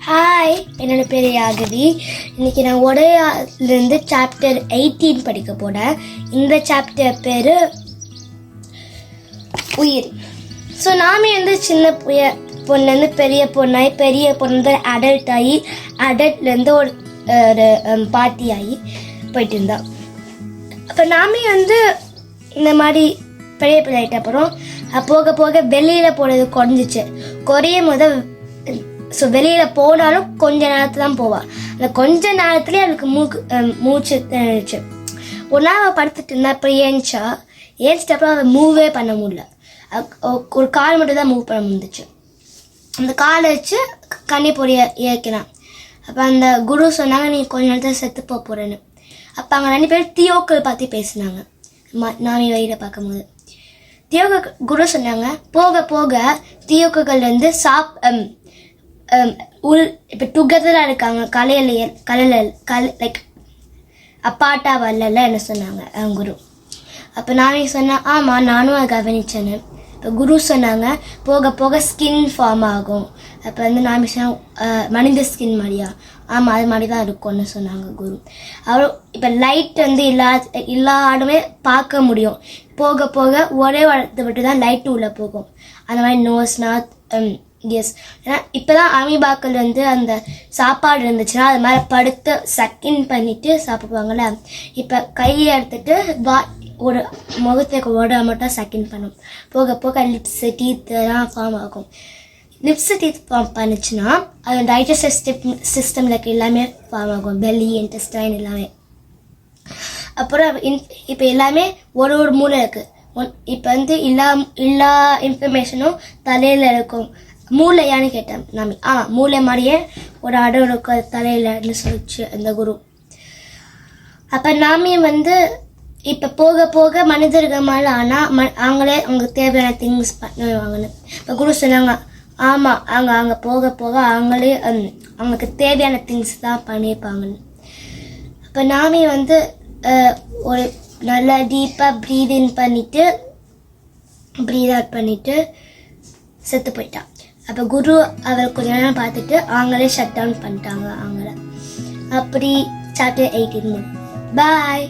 Hi, என்னோட பேர் யாகவி. இன்னைக்கு நான் உடையாலேருந்து சாப்டர் 18 படிக்க போகிறேன். இந்த சாப்டர் பேர் உயிர். ஸோ நாமே சின்ன பொண்ணுலேருந்து பெரிய பொண்ணாகி, பெரிய பொண்ணு அடல்ட் ஆகி, அடல்ட்லேருந்து ஒரு பாட்டி ஆகி போயிட்டு இருந்தான். அப்போ நாமே இந்த மாதிரி பெரிய பிள்ளைகிட்ட அப்புறம் போக போக வெளியில் போகிறது குறையும் போது. ஸோ வெளியில் போனாலும் கொஞ்ச நேரத்தில் தான் போவாள். அந்த கொஞ்ச நேரத்துலேயே அவளுக்கு மூச்சு திணறிச்சு. ஒரு நாள் அவள் படுத்துட்டு இருந்தா. அப்புறம் ஏஞ்சிட்டு அப்புறம் அவள் மூவே பண்ண முடியல. ஒரு கால் மட்டும் தான் மூவ் பண்ண முடிஞ்சிச்சு. அந்த காலை வச்சு கண்ணி பொடியை இயக்கினான். அப்போ அந்த குரு சொன்னாங்க, நீ கொஞ்ச நேரத்தில் செத்து போகிறேன்னு. அப்போ அங்கே 2 பேர் தியோக்கள் பார்த்து பேசினாங்க. நாமி வழியில் பார்க்கும்போது தியோக குரு சொன்னாங்க, போக போக தியோக்குகள் இப்போ டுகெதராக இருக்காங்க, லைக் அப்பாட்டா வரல என்ன சொன்னாங்க குரு. அப்போ நானே சொன்னேன், ஆமாம் நானும் அதை கவனிச்சேன்னு. இப்போ குரு சொன்னாங்க, போக போக ஸ்கின் ஃபார்ம் ஆகும். அப்போ நாமி சொன்ன மனித ஸ்கின் மாதிரியா? ஆமாம், அது மாதிரி தான் இருக்கும்னு சொன்னாங்க குரு. அப்புறம் இப்போ லைட் எல்லா ஆடுமே பார்க்க முடியும். போக போக ஒரே வளர்த்து விட்டு தான் லைட்டு உள்ளே போகும். அந்த மாதிரி நோஸ்னா எஸ். ஏன்னா இப்போ தான் அமீபாக்கள் அந்த சாப்பாடு இருந்துச்சுன்னா அது மாதிரி படுத்து சக்கின் பண்ணிவிட்டு சாப்பிடுவாங்கள்ல. இப்போ கையை எடுத்துட்டு ஒரு முகத்துக்கு ஓட மட்டும் சக்கின் பண்ணும். போக போக லிப்ஸு டீத்துலாம் ஃபார்ம் ஆகும். லிப்ஸு டீத் ஃபார்ம் பண்ணிச்சுன்னா அது டைஜஸ்டிவ் சிஸ்டமில் எல்லாமே ஃபார்ம் ஆகும். பெல்லி, இன்டெஸ்டைன் எல்லாமே. அப்புறம் இப்போ எல்லாமே ஒரு மூளை இருக்குது. இப்போ எல்லா இன்ஃபர்மேஷனும் தலையில் இருக்கும். மூளையான்னு கேட்டேன் நாமி. மூளை மாதிரியே ஒரு அடம் இருக்க தலையில்னு சொல்லிச்சு அந்த குரு. அப்போ நாமி இப்போ போக போக மனிதர்கள் மாதிரி ஆனால் அவங்களே அவங்களுக்கு தேவையான திங்ஸ் பண்ணுவாங்கன்னு. இப்போ குரு சொன்னாங்க, ஆமாம் அங்கே போக போக அவங்களே அவங்களுக்கு தேவையான திங்ஸ் தான் பண்ணியிருப்பாங்கன்னு. அப்போ நாமி ஒரு நல்லா டீப்பாக ப்ரீத் இன் பண்ணிவிட்டு ப்ரீத் அவுட் பண்ணிவிட்டு செத்து போயிட்டான். அப்போ குரு அவர் கொஞ்ச நேரம் பார்த்துட்டு அவங்களே ஷட் டவுன் பண்ணிட்டாங்க அவங்கள. அப்படி சாப்டர் 18 பாய்.